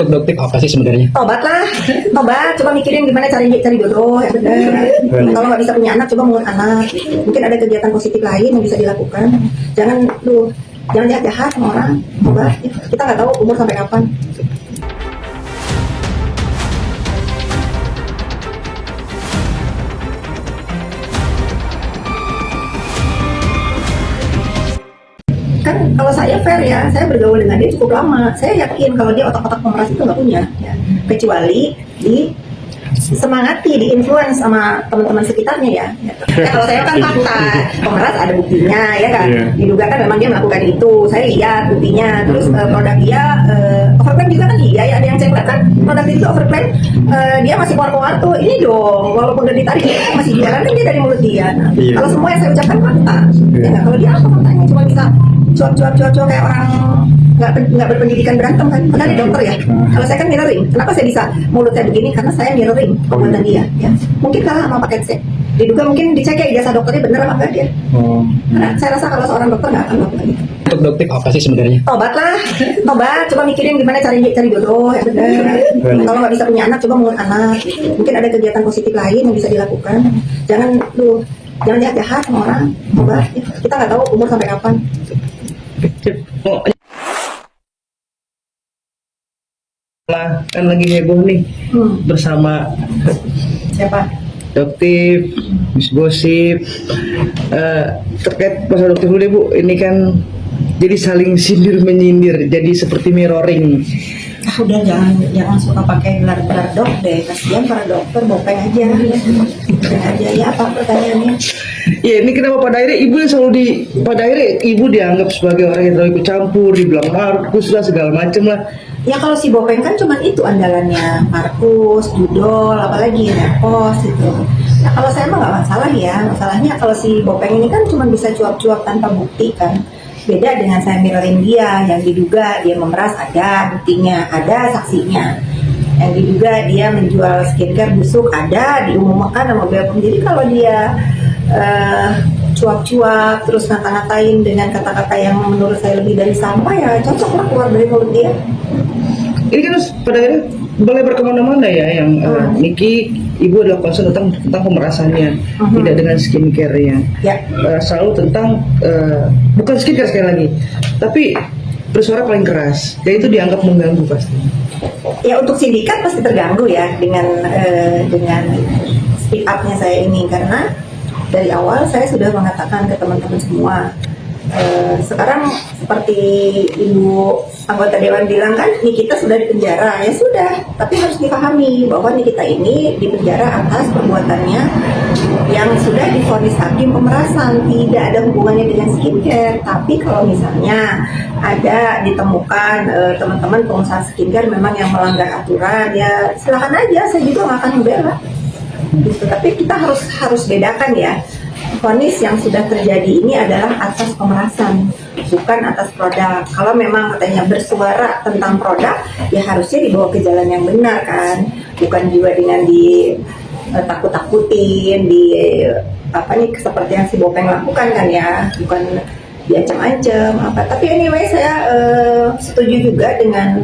Produktif apa sih sebenarnya? Tobat lah, tobat. Coba mikirin gimana cari jodoh yang benar. Kalau nggak bisa punya anak, coba mengurus anak. Mungkin ada kegiatan positif lain yang bisa dilakukan. Jangan lihat jahat sama orang. Tobat. Kita nggak tahu umur sampai kapan. Kan kalau saya fair ya, saya bergaul dengan dia cukup lama. Saya yakin kalau dia otak-otak pemeras itu nggak punya, ya. Kecuali semangati, influence sama teman-teman sekitarnya ya. Kalau saya kan fakta, pemeras ada buktinya ya kan. Diduga kan memang dia melakukan itu. Saya lihat buktinya. Terus produk dia overclaim juga kan iya ya, ada yang cek kan produk itu overclaim, dia masih keluar tuh. Ini dong, walaupun udah ditarik masih jalan kan dia dari mulut dia. Nah, kalau semua yang saya ucapkan fakta. Ya, kalau dia apa faktanya cuma bisa cuap kayak orang nggak berpendidikan berantem kan. Padahal dia dokter ya. Kalau saya kan mirroring. Kenapa saya bisa mulut saya begini? Karena saya mirroring perbuatan dia. Ya. Mungkin kalah sama paket C. Diduga mungkin dicek ya ijazah dokternya bener apa enggak dia. Karena saya rasa kalau seorang dokter nggak akan melakukan itu. Produktif apa sih sebenarnya? Tobat lah, tobat. Coba mikirin gimana cari jodoh yang benar. Kalau nggak bisa punya anak, coba mengurus anak. Mungkin ada kegiatan positif lain yang bisa dilakukan. Jangan lihat jahat sama orang. Tobat. Kita nggak tahu umur sampai kapan. Kan lagi heboh nih bersama Siapa? Doktif, Miss Gosip, terkait masalah Doktif dulu deh Bu. Ini kan jadi saling sindir menyindir, jadi seperti mirroring. Udah jangan suka pakai gelar-gelar dok deh, kasihan para dokter, bopeng aja ya. Apa pertanyaannya? Ya ini kenapa pada akhirnya ibu pada akhirnya ibu dianggap sebagai orang yang terlalu ikut campur, dibilang Markus lah segala macem lah. Ya kalau si bopeng kan cuma itu andalannya, Markus, judol, apalagi Nepos gitu. Nah kalau saya mah nggak masalah ya, masalahnya kalau si bopeng ini kan cuma bisa cuap-cuap tanpa bukti kan. Beda dengan saya mirroring dia, yang diduga dia memeras ada buktinya, ada saksinya. Yang diduga dia menjual skincare busuk ada, diumumkan sama BPOM. Jadi kalau dia cuap-cuap terus ngata-ngatain dengan kata-kata yang menurut saya lebih dari sampah, ya cocok lah keluar dari mulut dia. Ini kan pada akhirnya boleh berkemana-mana ya, yang Niki ibu adalah concern tentang pemerasannya, tidak dengan skincare-nya. Ya. Selalu tentang bukan skincare sekali lagi, tapi bersuara paling keras, dan itu dianggap mengganggu pasti. Ya untuk sindikat pasti terganggu ya dengan speak up-nya saya ini, karena dari awal saya sudah mengatakan ke teman-teman semua. Sekarang seperti ibu anggota dewan bilang kan, Nikita sudah di penjara, ya sudah. Tapi harus dipahami bahwa Nikita ini di penjara atas perbuatannya yang sudah divonis hakim pemerasan, tidak ada hubungannya dengan skincare. Tapi kalau misalnya ada ditemukan teman-teman pengusaha skincare memang yang melanggar aturan, ya silakan aja, saya juga nggak akan membela. Gitu. Tapi kita harus bedakan ya. Vonis yang sudah terjadi ini adalah atas pemerasan, bukan atas produk. Kalau memang katanya bersuara tentang produk, ya harusnya dibawa ke jalan yang benar kan, bukan juga dengan ditakut-takutin, seperti yang si Bopeng lakukan kan ya, bukan diancam-ancam apa. Tapi anyway saya setuju juga dengan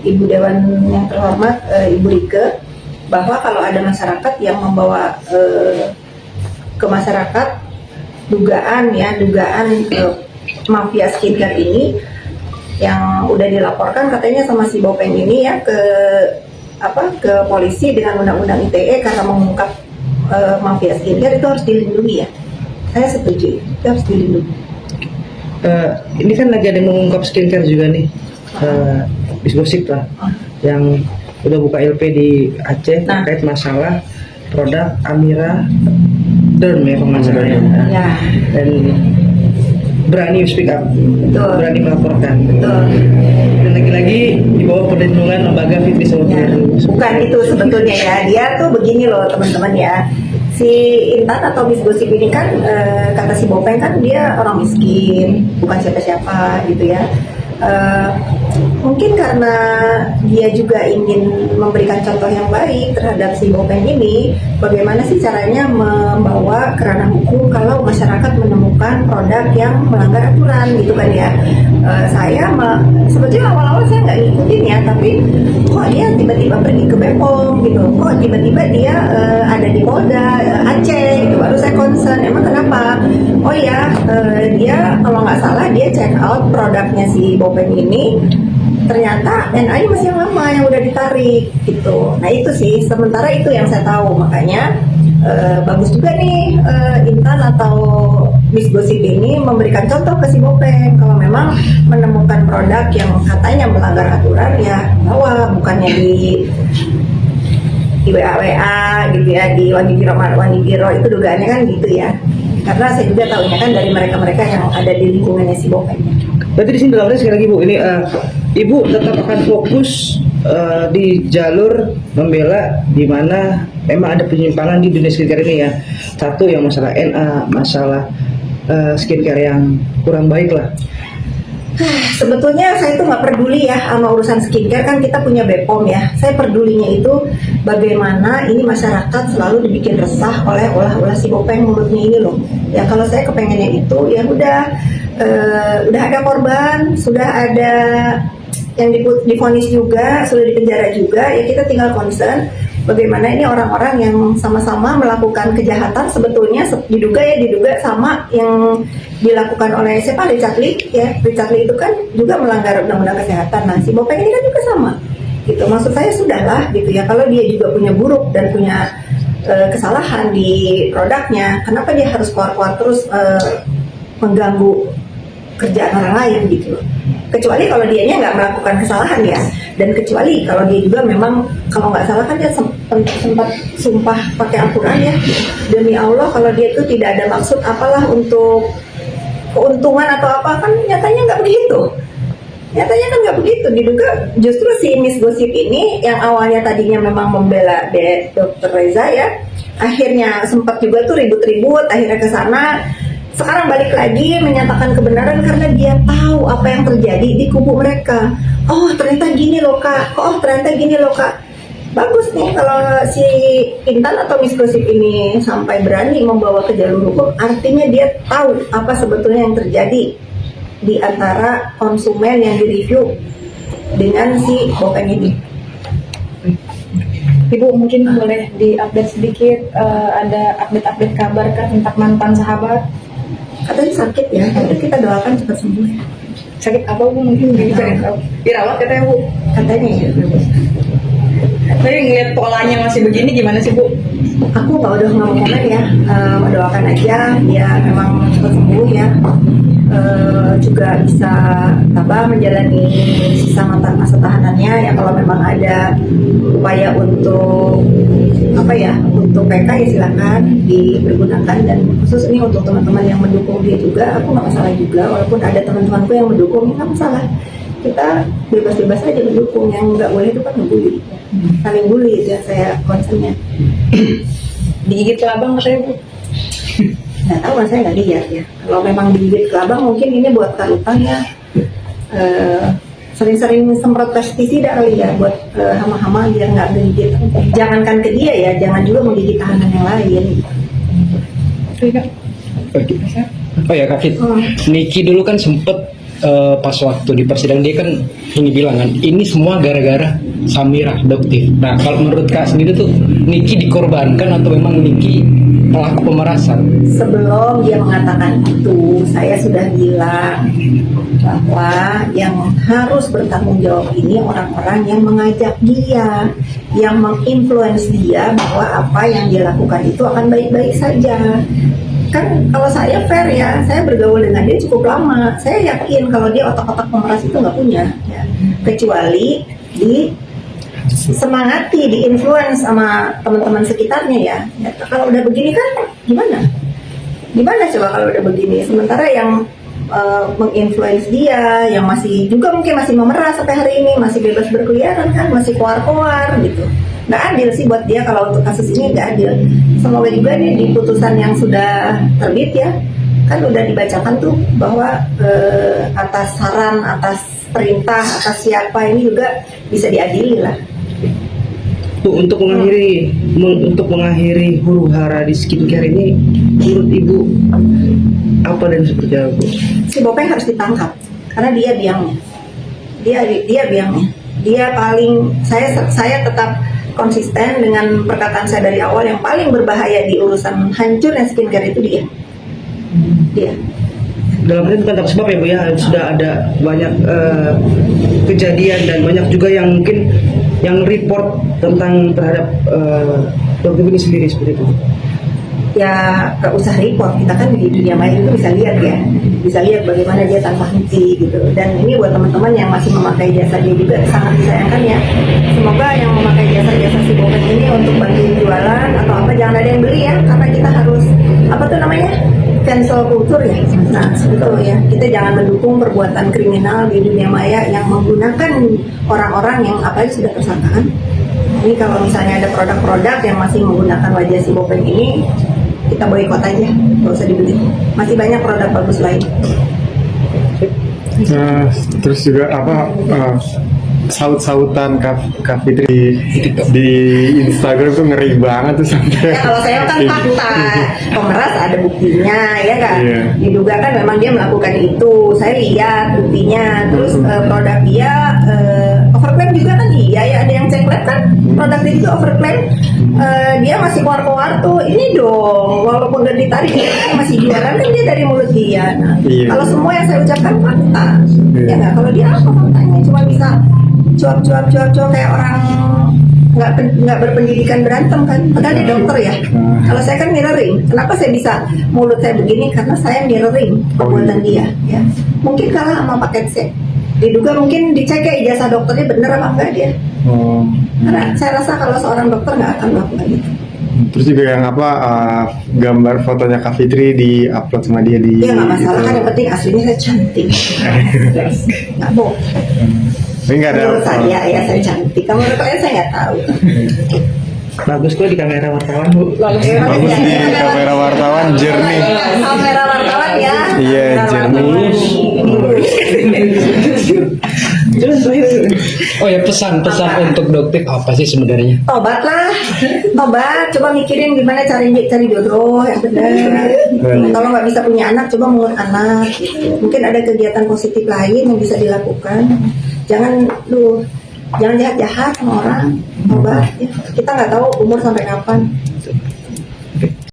Ibu Dewan yang terhormat Ibu Rike, bahwa kalau ada masyarakat yang membawa ke masyarakat dugaan mafia skincare ini yang udah dilaporkan katanya sama si Bopeng ini ya ke polisi dengan undang-undang ITE karena mengungkap mafia skincare, itu harus dilindungi ya. Saya setuju, itu harus dilindungi. Ini kan lagi ada yang mengungkap skincare juga nih, Miss Gosip lah, yang udah buka LP di Aceh terkait masalah produk Amira Derm ya pemasarannya, dan berani speak up, betul, berani melaporkan, betul. Dan lagi-lagi di bawah perlindungan lembaga Fitri Saudara. Bukan itu sebetulnya ya, dia tuh begini loh teman-teman ya. Si Intan atau Miss Gosip ini kan kata si Bopeng kan dia orang miskin, bukan siapa-siapa gitu ya. Mungkin karena dia juga ingin memberikan contoh yang baik terhadap si Bopen ini, bagaimana sih caranya membawa ke ranah hukum kalau masyarakat menemukan produk yang melanggar aturan gitu kan ya. Sebetulnya awal-awal saya nggak ngikutin ya, tapi kok dia tiba-tiba pergi ke Bepom gitu, kok tiba-tiba dia ada di Polda Aceh gitu, baru saya concern, emang kenapa? Oh ya, dia kalau nggak salah dia check out produknya si Bopen ini, ternyata NA-nya masih yang lama yang udah ditarik gitu. Nah itu sih, sementara itu yang saya tahu, makanya bagus juga nih Intan atau Miss Gosip ini memberikan contoh ke si Bopen kalau memang menemukan produk yang katanya melanggar aturan ya bawa, bukannya di WA gitu ya, di Wanigiro itu dugaannya kan gitu ya, karena saya juga tahunya kan dari mereka-mereka yang ada di lingkungannya si Bopen. Berarti di sini dalamnya sekali lagi Bu, ini Ibu tetap akan fokus di jalur membela di mana memang ada penyimpangan di dunia skincare ini ya. Satu yang masalah NA, masalah skincare yang kurang baik lah. Sebetulnya saya tuh nggak peduli ya sama urusan skincare, kan kita punya Bepom ya. Saya pedulinya itu bagaimana ini masyarakat selalu dibikin resah oleh olah-olah si Bopen mulutnya ini loh. Ya kalau saya kepengennya itu ya udah ada korban, sudah ada yang divonis juga, sudah dipenjara juga, ya kita tinggal concern bagaimana ini orang-orang yang sama-sama melakukan kejahatan sebetulnya diduga sama yang dilakukan oleh siapa, Richard Lee ya. Richard Lee itu kan juga melanggar undang-undang kesehatan. Nah si Bopen ini kan juga sama gitu. Maksud saya sudahlah gitu ya, kalau dia juga punya buruk dan punya kesalahan di produknya, kenapa dia harus keluar-keluar terus mengganggu kerjaan orang lain gitu loh. Kecuali kalau dianya nggak melakukan kesalahan ya, dan kecuali kalau dia juga memang, kalau nggak salah kan dia sempat sumpah pakai Al-Quran ya, demi Allah kalau dia itu tidak ada maksud apalah untuk keuntungan atau apa, kan nyatanya nggak begitu. Nyatanya kan nggak begitu, diduga justru si Miss Gosip ini yang awalnya tadinya memang membela Dr. Reza ya, akhirnya sempat juga tuh ribut-ribut, akhirnya ke sana. Sekarang balik lagi menyatakan kebenaran karena dia tahu apa yang terjadi di kubu mereka. Oh ternyata gini loh kak, ternyata gini loh kak. Bagus nih kalau si Intan atau Miss Gosip ini sampai berani membawa ke jalur hukum, artinya dia tahu apa sebetulnya yang terjadi di antara konsumen yang direview dengan si Bopen ini. Ibu mungkin boleh diupdate sedikit, ada update-update kabar tentang mantan sahabat? Katanya sakit ya, kita doakan cepat sembuh. Sakit apa Bu? Mungkin bisa dirawat katanya Bu? Katanya ya. Tapi ngeliat polanya masih begini gimana sih Bu? Aku udah ngomong ya, mendoakan aja dia memang cepat sembuh ya, juga bisa menjalani sisa masa tahanannya ya. Kalau memang ada upaya untuk untuk PK ya silakan dipergunakan, dan khusus ini untuk teman-teman yang mendukung dia juga, aku nggak masalah juga, walaupun ada teman-temanku yang mendukung nggak masalah, kita bebas-bebas aja mendukung. Yang nggak boleh itu kan ngebully, saling bully itu ya saya concernnya. Digigit kelabang katanya Bu? Nggak tahu, saya nggak lihat ya. Kalau memang digigit kelabang mungkin ini buat karutan ya, sering-sering semprot pestisida kali ya buat hama-hama biar nggak menggigit. Jangankan ke dia ya, jangan juga menggigit tahanan yang lain. Oh ya Kak Fit, Niki dulu kan sempet pas waktu di persidangan dia kan ini bilang kan ini semua gara-gara Samira adoptif. Nah kalau menurut Kak sendiri tuh Niki dikorbankan atau memang Niki pelaku pemerasan? Sebelum dia mengatakan itu, saya sudah bilang bahwa yang harus bertanggung jawab ini orang-orang yang mengajak dia, yang menginfluence dia bahwa apa yang dia lakukan itu akan baik-baik saja. Kan kalau saya fair ya, saya bergaul dengan dia cukup lama, saya yakin kalau dia otak-otak pemeras itu nggak punya ya. Kecuali semangati, diinfluence sama teman-teman sekitarnya ya. Kalau udah begini kan gimana coba kalau udah begini, sementara yang menginfluence dia, yang masih mungkin masih memeras sampai hari ini, masih bebas berkeliaran kan, masih keluar gitu. Nggak adil sih buat dia kalau untuk kasus ini, nggak adil. Semoga juga nih di putusan yang sudah terbit ya, kan udah dibacakan tuh bahwa atas saran, atas perintah, atas siapa ini juga bisa diadili lah. untuk mengakhiri huru hara di skincare ini, menurut Ibu apa dan seperti apa, Bu? Si Bopeng harus ditangkap karena dia biangnya. Dia biangnya. Dia paling saya tetap konsisten dengan perkataan saya dari awal, yang paling berbahaya di urusan hancurnya skincare itu dia. Dalam hal ini bukan tanpa sebab ya Bu ya, sudah ada banyak kejadian dan banyak juga yang mungkin yang report tentang terhadap dokter ini sendiri seperti itu. Ya gak usah report, kita kan di dunia maya itu bisa lihat bagaimana dia tanpa henti gitu. Dan ini buat teman-teman yang masih memakai jasa dia juga sangat disayangkan ya. Semoga yang memakai jasa-jasa si Bopeng ini untuk bantuin jualan atau apa, jangan ada yang beli ya, karena kita harus apa tuh namanya, cancel culture ya. Nah itu ya, kita jangan mendukung perbuatan kriminal di dunia maya yang menggunakan orang-orang yang apalagi sudah tersangkaan. Ini kalau misalnya ada produk-produk yang masih menggunakan wajah si Bopeng ini, kita boikot aja, nggak usah dibeli. Masih banyak produk bagus lain. Terus juga saut-sautan Kak Fitri di Instagram tuh ngeri banget tuh sampai. Ya kalau saya kan fakta, pemeras ada buktinya ya kan. Iya. Diduga kan memang dia melakukan itu. Saya lihat buktinya. Terus produk dia overclaim juga kan, iya ya, ada yang cek lab kan produk dia juga overclaim. Dia masih keluar-keluar tuh, ini dong, walaupun udah ditarik dia kan masih jualan kan dia dari mulut dia. Nah, Iya. kalau semua yang saya ucapkan fakta, Iya. ya nggak, kalau dia apa faktanya, cuma bisa cuap kayak orang nggak berpendidikan berantem kan, padahal dia dokter ya. Kalau saya kan mirroring, kenapa saya bisa mulut saya begini, karena saya mirroring perbuatan dia ya. Mungkin kalah sama paket C, diduga mungkin dicek ya ijazah dokternya bener apa enggak dia. Karena saya rasa kalau seorang dokter nggak akan melakukan itu. Terus juga yang gambar fotonya Kak Fitri di upload sama dia di. Ya nggak masalah kan, yang penting aslinya saya cantik. Nggak bohong. Tapi nggak ada. Menurut saya ya saya cantik. Kamu menurut saya nggak tahu. Bagus kok di kamera wartawan, Bu. Bagus di kamera wartawan, jernih. Kamera wartawan ya. Iya, Kamera jernih. Oh ya, pesan-pesan untuk dokter apa sih sebenarnya? Tobat lah, tobat. Coba mikirin gimana cari jodoh yang benar. Kalau nggak bisa punya anak, coba mengurus anak. Gitu. Mungkin ada kegiatan positif lain yang bisa dilakukan. Jangan jahat-jahat sama orang. Tobat. Ya. Kita nggak tahu umur sampai kapan.